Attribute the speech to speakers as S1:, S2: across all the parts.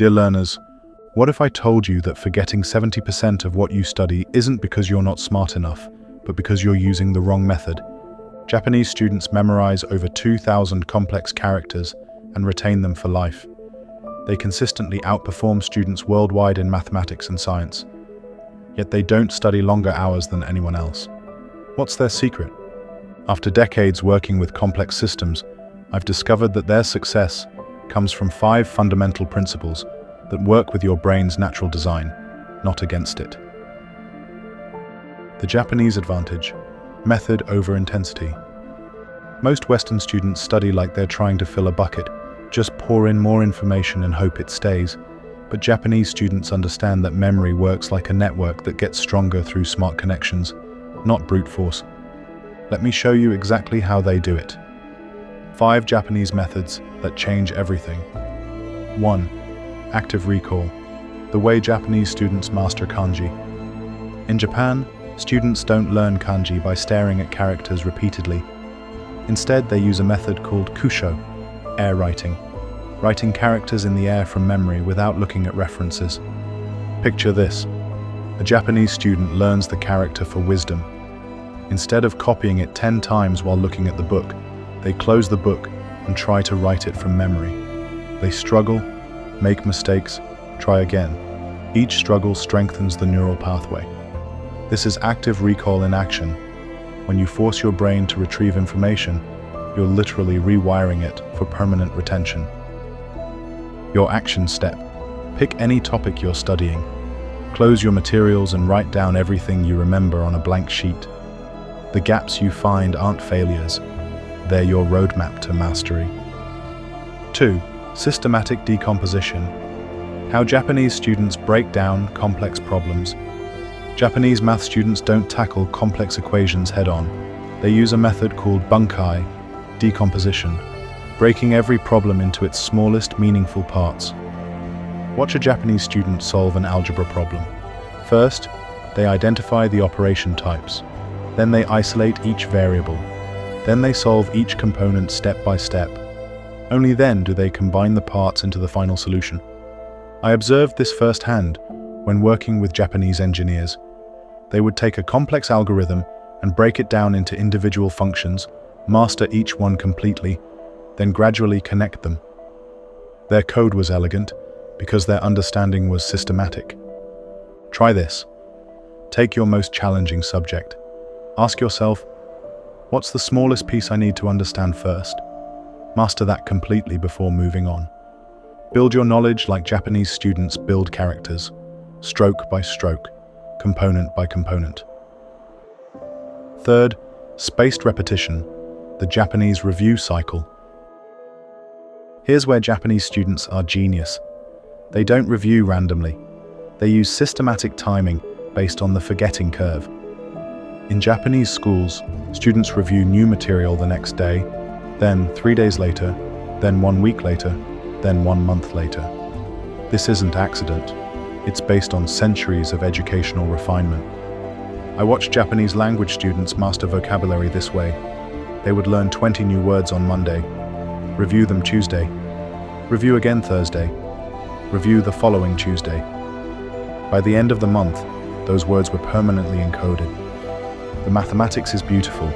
S1: Dear learners, what if I told you that forgetting 70% of what you study isn't because you're not smart enough, but because you're using the wrong method? Japanese students memorize over 2,000 complex characters and retain them for life. They consistently outperform students worldwide in mathematics and science. Yet they don't study longer hours than anyone else. What's their secret? After decades working with complex systems, I've discovered that their success comes from 5 fundamental principles that work with your brain's natural design, not against it. The Japanese advantage: method over intensity. Most Western students study like they're trying to fill a bucket, just pour in more information and hope it stays. But Japanese students understand that memory works like a network that gets stronger through smart connections, not brute force. Let me show you exactly how they do it. 5 Japanese methods that change everything. 1. Active recall. The way Japanese students master kanji. In Japan, students don't learn kanji by staring at characters repeatedly. Instead, they use a method called kusho, air writing characters in the air from memory without looking at references. Picture this. A Japanese student learns the character for wisdom. Instead of copying it 10 times while looking at the book, they close the book and try to write it from memory. They struggle, make mistakes, try again. Each struggle strengthens the neural pathway. This is active recall in action. When you force your brain to retrieve information, you're literally rewiring it for permanent retention. Your action step. Pick any topic you're studying. Close your materials and write down everything you remember on a blank sheet. The gaps you find aren't failures. They're your roadmap to mastery. 2. Systematic decomposition. How Japanese students break down complex problems. Japanese math students don't tackle complex equations head-on. They use a method called bunkai, decomposition, breaking every problem into its smallest meaningful parts. Watch a Japanese student solve an algebra problem. First, they identify the operation types. Then they isolate each variable. Then they solve each component step by step. Only then do they combine the parts into the final solution. I observed this firsthand when working with Japanese engineers. They would take a complex algorithm and break it down into individual functions, master each one completely, then gradually connect them. Their code was elegant because their understanding was systematic. Try this. Take your most challenging subject. Ask yourself, what's the smallest piece I need to understand first? Master that completely before moving on. Build your knowledge like Japanese students build characters, stroke by stroke, component by component. 3. Spaced repetition, the Japanese review cycle. Here's where Japanese students are genius. They don't review randomly. They use systematic timing based on the forgetting curve. In Japanese schools, students review new material the next day, then 3 days later, then 1 week later, then 1 month later. This isn't accident. It's based on centuries of educational refinement. I watched Japanese language students master vocabulary this way. They would learn 20 new words on Monday, review them Tuesday, review again Thursday, review the following Tuesday. By the end of the month, those words were permanently encoded. The mathematics is beautiful.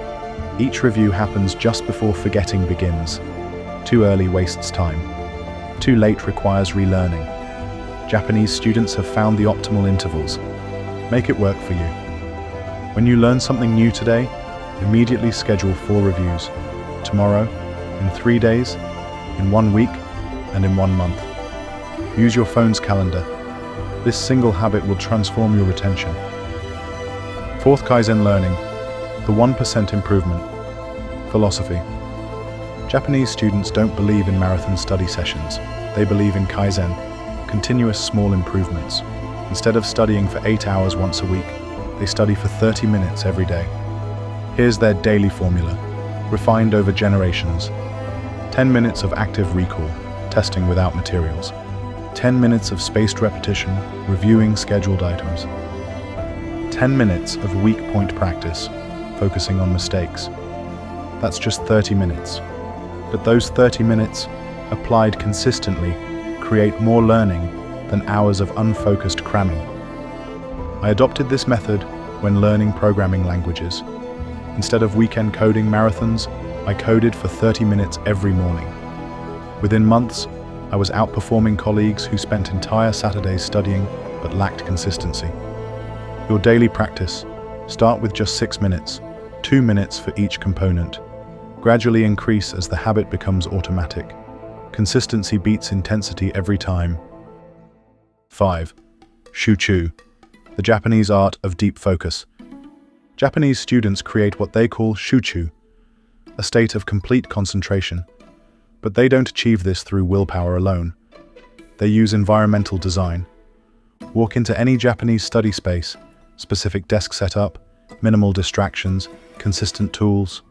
S1: Each review happens just before forgetting begins. Too early wastes time. Too late requires relearning. Japanese students have found the optimal intervals. Make it work for you. When you learn something new today, immediately schedule 4 reviews. Tomorrow, in 3 days, in 1 week, and in 1 month. Use your phone's calendar. This single habit will transform your retention. 4th Kaizen learning, the 1% improvement. Philosophy. Japanese students don't believe in marathon study sessions. They believe in Kaizen, continuous small improvements. Instead of studying for 8 hours once a week, they study for 30 minutes every day. Here's their daily formula, refined over generations. 10 minutes of active recall, testing without materials. 10 minutes of spaced repetition, reviewing scheduled items. 10 minutes of weak point practice, focusing on mistakes. That's just 30 minutes. But those 30 minutes, applied consistently, create create more learning than hours of unfocused cramming. I adopted this method when learning programming languages. Instead of weekend coding marathons, I coded for 30 minutes every morning. Within months, I was outperforming colleagues who spent entire Saturdays studying but lacked consistency. Your daily practice. Start with just 6 minutes, 2 minutes for each component. Gradually increase as the habit becomes automatic. Consistency beats intensity every time. 5. Shuuchuu, the Japanese art of deep focus. Japanese students create what they call Shuuchuu, a state of complete concentration. But they don't achieve this through willpower alone. They use environmental design. Walk into any Japanese study space, specific desk setup, minimal distractions, consistent tools.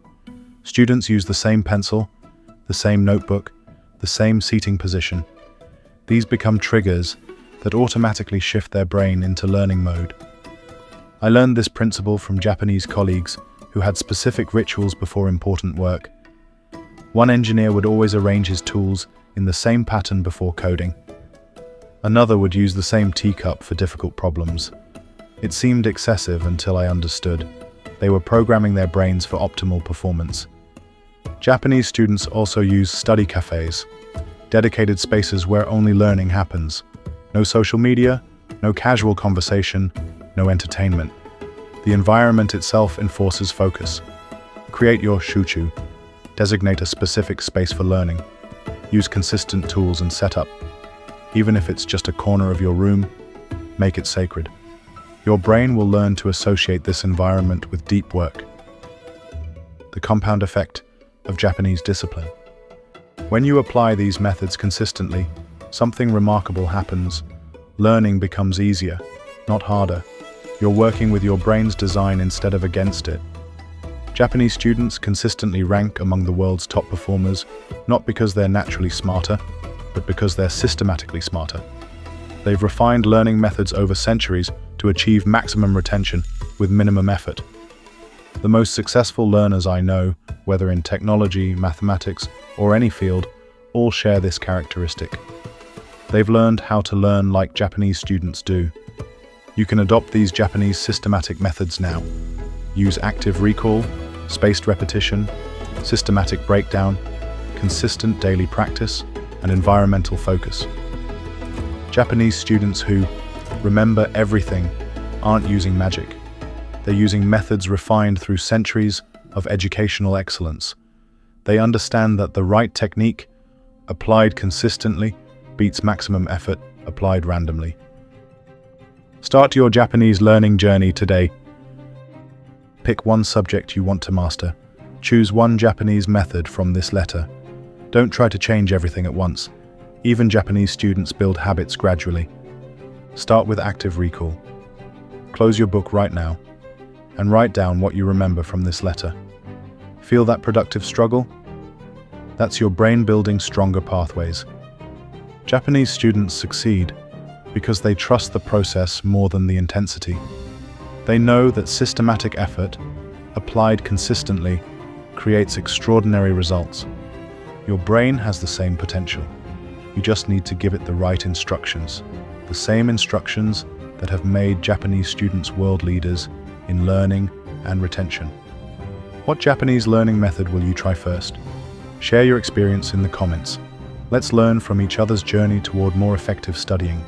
S1: Students use the same pencil, the same notebook, the same seating position. These become triggers that automatically shift their brain into learning mode. I learned this principle from Japanese colleagues who had specific rituals before important work. One engineer would always arrange his tools in the same pattern before coding. Another would use the same teacup for difficult problems. It seemed excessive until I understood. They were programming their brains for optimal performance. Japanese students also use study cafes, dedicated spaces where only learning happens. No social media, no casual conversation, no entertainment. The environment itself enforces focus. Create your Shuuchuu. Designate a specific space for learning. Use consistent tools and setup. Even if it's just a corner of your room, make it sacred. Your brain will learn to associate this environment with deep work. The compound effect of Japanese discipline. When you apply these methods consistently, something remarkable happens. Learning becomes easier, not harder. You're working with your brain's design instead of against it. Japanese students consistently rank among the world's top performers, not because they're naturally smarter, but because they're systematically smarter. They've refined learning methods over centuries to achieve maximum retention with minimum effort. The most successful learners I know, whether in technology, mathematics, or any field, all share this characteristic. They've learned how to learn like Japanese students do. You can adopt these Japanese systematic methods now. Use active recall, spaced repetition, systematic breakdown, consistent daily practice, and environmental focus. Japanese students who remember everything aren't using magic. They're using methods refined through centuries of educational excellence. They understand that the right technique, applied consistently, beats maximum effort applied randomly. Start your Japanese learning journey today. Pick one subject you want to master. Choose one Japanese method from this letter. Don't try to change everything at once. Even Japanese students build habits gradually. Start with active recall. Close your book right now and write down what you remember from this letter. Feel that productive struggle? That's your brain building stronger pathways. Japanese students succeed because they trust the process more than the intensity. They know that systematic effort, applied consistently, creates extraordinary results. Your brain has the same potential. You just need to give it the right instructions. The same instructions that have made Japanese students world leaders in learning and retention. What Japanese learning method will you try first? Share your experience in the comments. Let's learn from each other's journey toward more effective studying.